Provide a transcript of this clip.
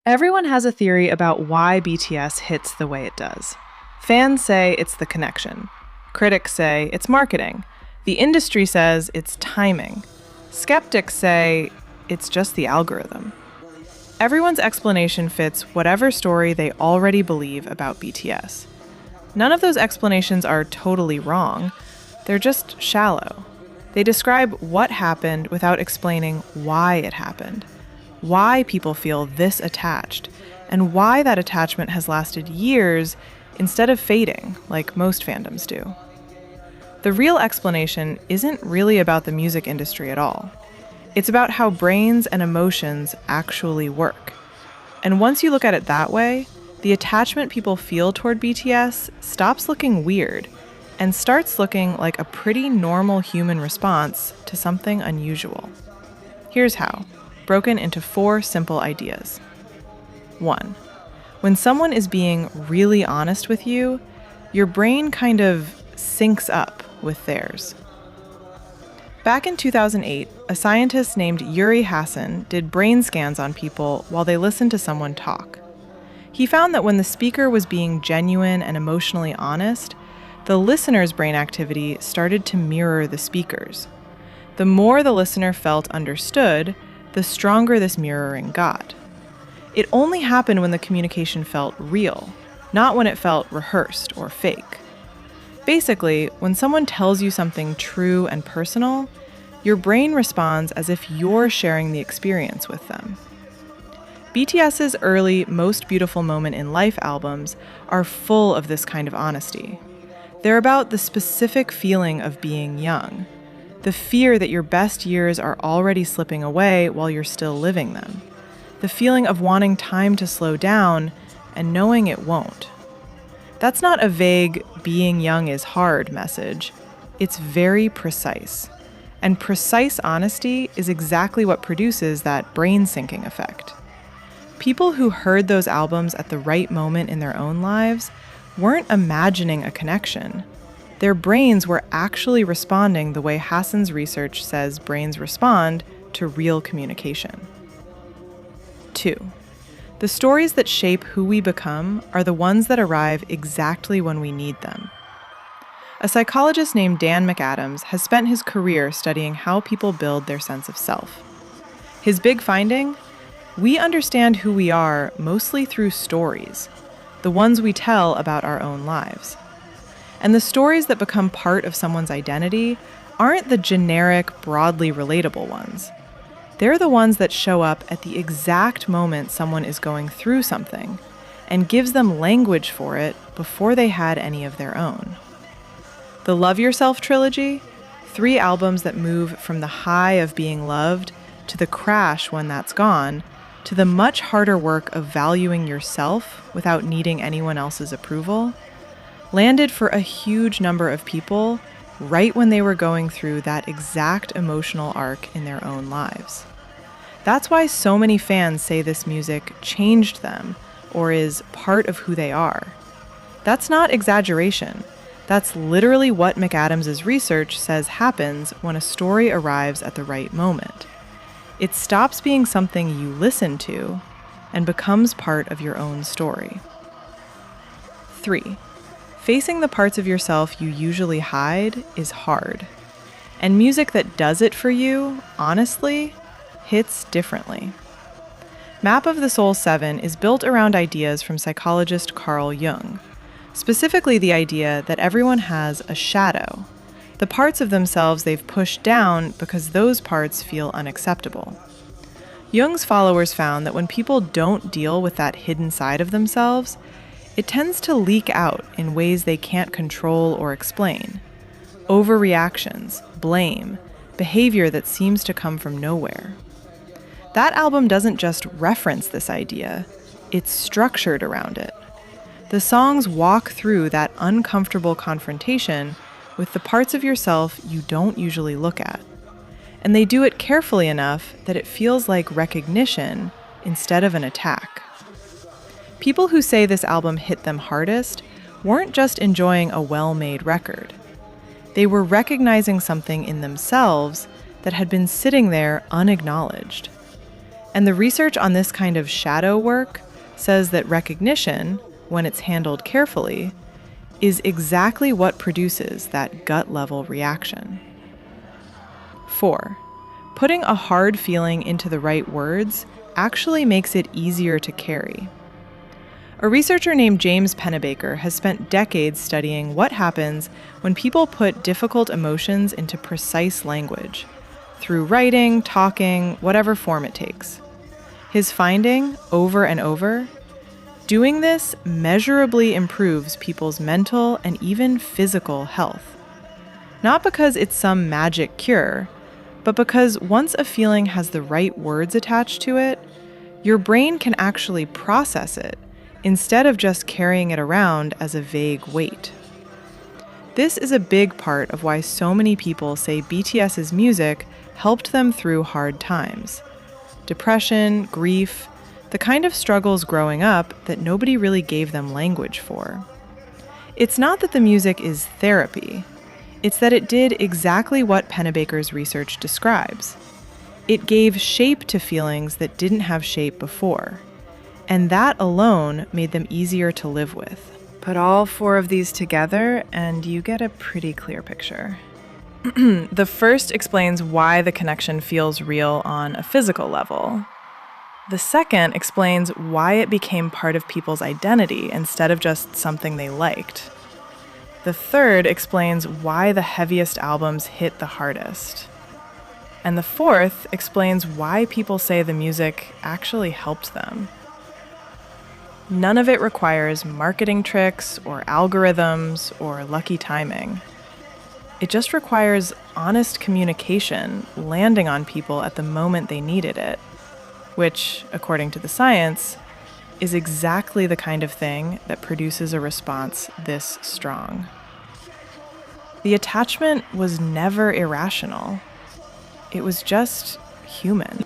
Everyone has a theory about why BTS hits the way it does. Fans say it's the connection. Critics say it's marketing. The industry says it's timing. Skeptics say it's just the algorithm. Everyone's explanation fits whatever story they already believe about BTS. None of those explanations are totally wrong. They're just shallow. They describe what happened without explaining why it happened, why people feel this attached, and why that attachment has lasted years instead of fading like most fandoms do. The real explanation isn't really about the music industry at all. It's about how brains and emotions actually work. And once you look at it that way, the attachment people feel toward BTS stops looking weird and starts looking like a pretty normal human response to something unusual. Here's how, broken into 4 simple ideas. 1. When someone is being really honest with you, your brain kind of syncs up with theirs. Back in 2008, a scientist named Yuri Hassan did brain scans on people while they listened to someone talk. He found that when the speaker was being genuine and emotionally honest, the listener's brain activity started to mirror the speaker's. The more the listener felt understood, the stronger this mirroring got. It only happened when the communication felt real, not when it felt rehearsed or fake. Basically, when someone tells you something true and personal, your brain responds as if you're sharing the experience with them. BTS's early Most Beautiful Moment in Life albums are full of this kind of honesty. They're about the specific feeling of being young, the fear that your best years are already slipping away while you're still living them, the feeling of wanting time to slow down and knowing it won't. That's not a vague "being young is hard" message. It's very precise. And precise honesty is exactly what produces that brain syncing effect. People who heard those albums at the right moment in their own lives weren't imagining a connection. Their brains were actually responding the way Hassan's research says brains respond to real communication. 2. The stories that shape who we become are the ones that arrive exactly when we need them. A psychologist named Dan McAdams has spent his career studying how people build their sense of self. His big finding? We understand who we are mostly through stories, the ones we tell about our own lives. And the stories that become part of someone's identity aren't the generic, broadly relatable ones. They're the ones that show up at the exact moment someone is going through something and gives them language for it before they had any of their own. The Love Yourself trilogy, 3 albums that move from the high of being loved to the crash when that's gone, to the much harder work of valuing yourself without needing anyone else's approval, landed for a huge number of people right when they were going through that exact emotional arc in their own lives. That's why so many fans say this music changed them or is part of who they are. That's not exaggeration. That's literally what McAdams' research says happens when a story arrives at the right moment. It stops being something you listen to and becomes part of your own story. 3. Facing the parts of yourself you usually hide is hard. And music that does it for you, honestly, hits differently. Map of the Soul 7 is built around ideas from psychologist Carl Jung, specifically the idea that everyone has a shadow, the parts of themselves they've pushed down because those parts feel unacceptable. Jung's followers found that when people don't deal with that hidden side of themselves, it tends to leak out in ways they can't control or explain. Overreactions, blame, behavior that seems to come from nowhere. That album doesn't just reference this idea, it's structured around it. The songs walk through that uncomfortable confrontation with the parts of yourself you don't usually look at. And they do it carefully enough that it feels like recognition instead of an attack. People who say this album hit them hardest weren't just enjoying a well-made record. They were recognizing something in themselves that had been sitting there unacknowledged. And the research on this kind of shadow work says that recognition, when it's handled carefully, is exactly what produces that gut-level reaction. 4. Putting a hard feeling into the right words actually makes it easier to carry. A researcher named James Pennebaker has spent decades studying what happens when people put difficult emotions into precise language, through writing, talking, whatever form it takes. His finding, over and over, doing this measurably improves people's mental and even physical health. Not because it's some magic cure, but because once a feeling has the right words attached to it, your brain can actually process it instead of just carrying it around as a vague weight. This is a big part of why so many people say BTS's music helped them through hard times. Depression, grief, the kind of struggles growing up that nobody really gave them language for. It's not that the music is therapy. It's that it did exactly what Pennebaker's research describes. It gave shape to feelings that didn't have shape before. And that alone made them easier to live with. Put all 4 of these together and you get a pretty clear picture. The first explains why the connection feels real on a physical level. The second explains why it became part of people's identity instead of just something they liked. The third explains why the heaviest albums hit the hardest. And the fourth explains why people say the music actually helped them. None of it requires marketing tricks or algorithms or lucky timing. It just requires honest communication landing on people at the moment they needed it, which, according to the science, is exactly the kind of thing that produces a response this strong. The attachment was never irrational. It was just human.